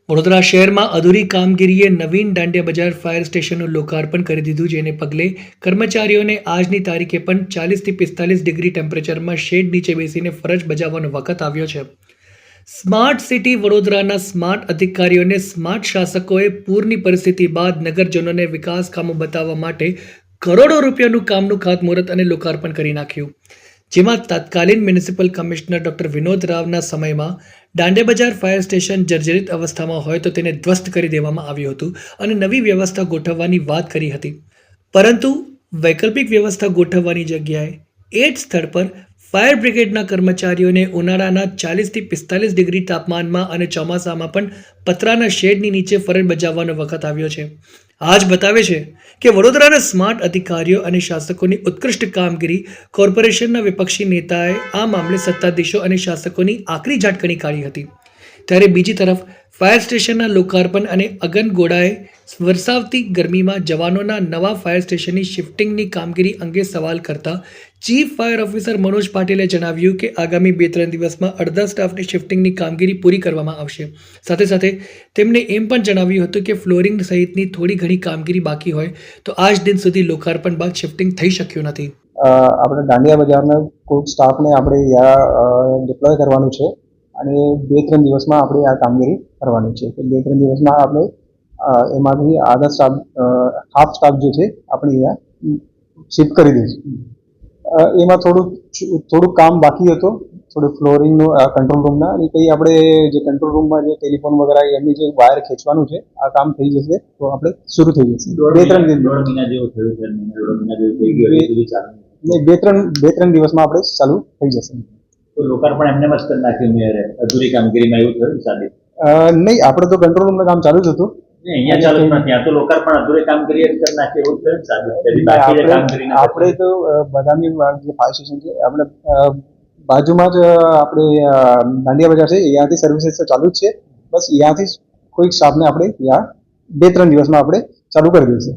વડોદરા શહેરમાં અધૂરી કામગીરીએ નવીન દાંડિયા બજાર ફાયર સ્ટેશનનું લોકાર્પણ કરી દીધું, જેને પગલે કર્મચારીઓને આજની તારીખે પણ 40 થી 45 ડિગ્રી ટેમ્પરેચરમાં શેડ નીચે બેસીને ફરજ બજાવવાનો વખત આવ્યો છે. સ્માર્ટ સિટી વડોદરાના સ્માર્ટ અધિકારીઓને સ્માર્ટ શાસકોએ પૂરની પરિસ્થિતિ બાદ નગરજનોને વિકાસ કામો બતાવવા માટે કરોડો રૂપિયાનું કામનું ખાતમુહૂર્ત અને લોકાર્પણ કરી નાખ્યું, જેમાં તત્કાલીન મ્યુનિસિપલ કમિશનર ડોક્ટર વિનોદ રાવના સમયમાં દાંડિયા બજાર ફાયર સ્ટેશન જર્જરિત અવસ્થામાં હોય તો તેને ધ્વસ્ત કરી દેવામાં આવ્યું હતું અને નવી વ્યવસ્થા ગોઠવવાની વાત કરી હતી. પરંતુ વૈકલ્પિક વ્યવસ્થા ગોઠવવાની જગ્યાએ એ જ સ્થળ પર ફાયર બ્રિગેડના કર્મચારીઓને ઉનાળાના 40 થી 45 ડિગ્રી તાપમાનમાં અને ચોમાસામાં પણ પતરાના શેડની નીચે ફરજ બજાવવાનો વખત આવ્યો છે. આ જ બતાવે છે કે વડોદરાના સ્માર્ટ અધિકારીઓ અને શાસકોની ઉત્કૃષ્ટ કામગીરી. કોર્પોરેશનના વિપક્ષી નેતાએ આ મામલે સત્તાધીશો અને શાસકોની આકરી ઝાટકણી કાઢી હતી, ત્યારે બીજી તરફ ફાયર સ્ટેશનના લોકાર્પણ અને અગનગોળાએ વરસાવતી ગરમીમાં જવાનોના નવા ફાયર સ્ટેશનની શિફ્ટિંગની કામગીરી અંગે સવાલ કરતા ચીફ ફાયર ઓફિસર મનોજ પાટીલે જણાવ્યું કે આગામી 2-3 દિવસમાં અડધા સ્ટાફની શિફ્ટિંગની કામગીરી પૂરી કરવામાં આવશે. સાથે સાથે તેમણે એમ પણ જણાવ્યું હતું કે ફ્લોરિંગ સહિતની થોડી ઘણી કામગીરી બાકી હોય તો આજ દિન સુધી લોકાર્પણ બાદ શિફ્ટિંગ થઈ શક્યું નથી. આપણે દાંડિયા બજારના કોઈ સ્ટાફને આપણે ડિપ્લોય કરવાનું છે અને 2-3 દિવસમાં આપણે આ કામગીરી કરવાની છે. તો 2-3 દિવસમાં આપણે એમાંથી આધા સ્ટાફ હાફ સ્ટાફ જે છે આપણે અહીંયા શિફ્ટ કરી દઈશું. એમાં થોડું કામ બાકી હતું, થોડું ફ્લોરિંગનું કંટ્રોલ રૂમના અને કંઈ આપણે જે કંટ્રોલ રૂમમાં જે ટેલિફોન વગેરે એમની જે વાયર ખેંચવાનું છે આ કામ થઈ જશે તો આપણે શરૂ થઈ જશે. 2-3 દિવસમાં આપણે ચાલુ થઈ જશે. તો લોકાર્પણ એમને જ કરી નાખ્યું મેયરે અધૂરી કામગીરીમાં એવું થયું સાહેબ? નહીં, આપણે તો કંટ્રોલ રૂમનું કામ ચાલુ જ હતું. અહીંયા ચાલુ નથી, ત્યાં તો લોકાર્પણ અધૂરી કામગીરી કરી નાખી એવું થયું સાહેબ? આપણે તો બદામી જે ફાયર સ્ટેશન છે આપણે બાજુમાં જ આપણે દાંડિયા બજાર છે, અહીંયાથી સર્વિસીસ તો ચાલુ જ છે. બસ અહીંયાથી કોઈ સ્ટાફને આપણે ત્યાં 2-3 દિવસમાં આપણે ચાલુ કરી દઈશું.